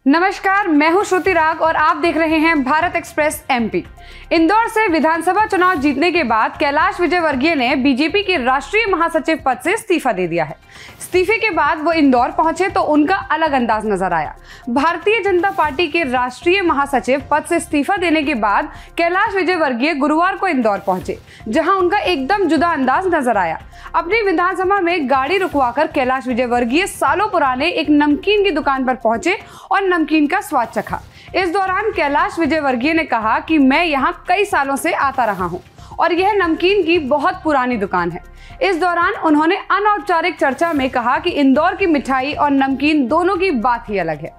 नमस्कार, मैं हूं श्रुति राग और आप देख रहे हैं भारत एक्सप्रेस एमपी। इंदौर से विधानसभा चुनाव जीतने के बाद कैलाश विजयवर्गीय ने बीजेपी के राष्ट्रीय महासचिव पद से इस्तीफा दे दिया है। इस्तीफे के बाद वो इंदौर पहुंचे तो उनका अलग अंदाज नजर आया। भारतीय जनता पार्टी के राष्ट्रीय महासचिव पद से इस्तीफा देने के बाद कैलाश विजयवर्गीय गुरुवार को इंदौर पहुंचे, जहां उनका एकदम जुदा अंदाज नजर आया। अपनी विधानसभा में गाड़ी रुकवाकर कैलाश विजयवर्गीय सालों पुराने एक नमकीन की दुकान पर पहुंचे और नमकीन का स्वाद चखा। इस दौरान कैलाश विजयवर्गीय ने कहा कि मैं यहाँ कई सालों से आता रहा हूँ और यह नमकीन की बहुत पुरानी दुकान है। इस दौरान उन्होंने अनौपचारिक चर्चा में कहा कि इंदौर की मिठाई और नमकीन दोनों की बात ही अलग है।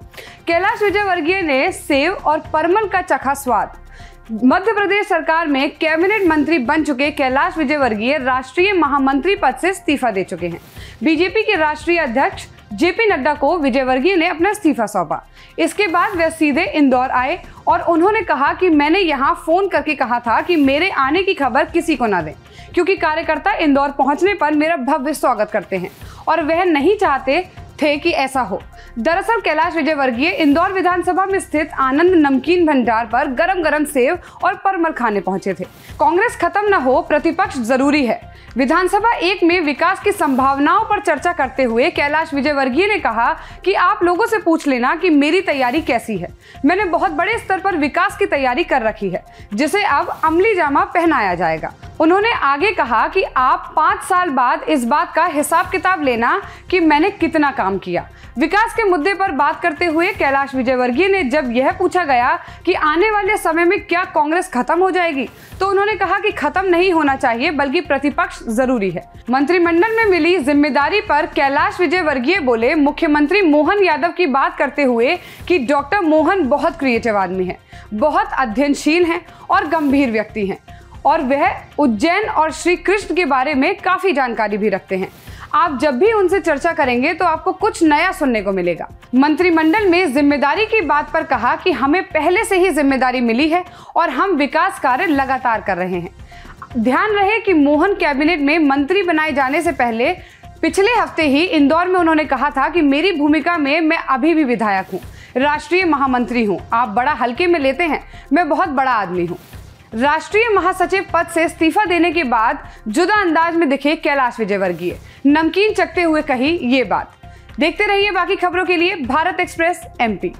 कैलाश विजयवर्गीय ने सेव और परमल का चखा स्वाद। मध्य प्रदेश सरकार में कैबिनेट मंत्री बन चुके कैलाश विजयवर्गीय राष्ट्रीय महामंत्री पद से इस्तीफा दे चुके हैं। बीजेपी के राष्ट्रीय अध्यक्ष जेपी नड्डा को विजयवर्गीय ने अपना इस्तीफा सौंपा। इसके बाद वे सीधे इंदौर आए और उन्होंने कहा कि मैंने यहां फोन करके कहा था कि मेरे आने की खबर किसी को ना दें, क्योंकि कार्यकर्ता इंदौर पहुंचने पर मेरा भव्य स्वागत करते हैं और वह नहीं चाहते थे कि ऐसा हो। दरअसल कैलाश विजयवर्गीय इंदौर विधानसभा में स्थित आनंद नमकीन भंडार पर गरम गरम सेव और परमल खाने पहुंचे थे। कांग्रेस खत्म न हो, प्रतिपक्ष जरूरी है। विधानसभा 1 में विकास की संभावनाओं पर चर्चा करते हुए कैलाश विजयवर्गीय ने कहा कि आप लोगों से पूछ लेना कि मेरी तैयारी कैसी है। मैंने बहुत बड़े स्तर पर विकास की तैयारी कर रखी है, जिसे अब अमली जामा पहनाया जाएगा। उन्होंने आगे कहा कि आप 5 साल बाद इस बात का हिसाब किताब लेना कि मैंने कितना काम किया। विकास के मुद्दे पर बात करते हुए कैलाश विजयवर्गीय ने जब यह पूछा गया कि आने वाले समय में क्या कांग्रेस खत्म हो जाएगी, तो उन्होंने कहा कि खत्म नहीं होना चाहिए, बल्कि प्रतिपक्ष जरूरी है। मंत्रिमंडल में मिली जिम्मेदारी पर कैलाश विजयवर्गीय बोले मुख्यमंत्री मोहन यादव की बात करते हुए कि डॉक्टर मोहन बहुत क्रिएटिव आदमी है, बहुत अध्ययनशील हैं और गंभीर व्यक्ति हैं और वह उज्जैन और श्री कृष्ण के बारे में काफी जानकारी भी रखते हैं। आप जब भी उनसे चर्चा करेंगे तो आपको कुछ नया सुनने को मिलेगा। मंत्रिमंडल में जिम्मेदारी की बात पर कहा कि हमें पहले से ही जिम्मेदारी मिली है और हम विकास कार्य लगातार कर रहे हैं। ध्यान रहे कि मोहन कैबिनेट में मंत्री बनाए जाने से पहले पिछले हफ्ते ही इंदौर में उन्होंने कहा था कि मेरी भूमिका में मैं अभी भी विधायक हूँ, राष्ट्रीय महामंत्री हूँ, आप बड़ा हल्के में लेते हैं, मैं बहुत बड़ा आदमी हूँ। राष्ट्रीय महासचिव पद से इस्तीफा देने के बाद जुदा अंदाज में दिखे कैलाश विजयवर्गीय, नमकीन चखते हुए कही ये बात। देखते रहिए बाकी खबरों के लिए भारत एक्सप्रेस एमपी।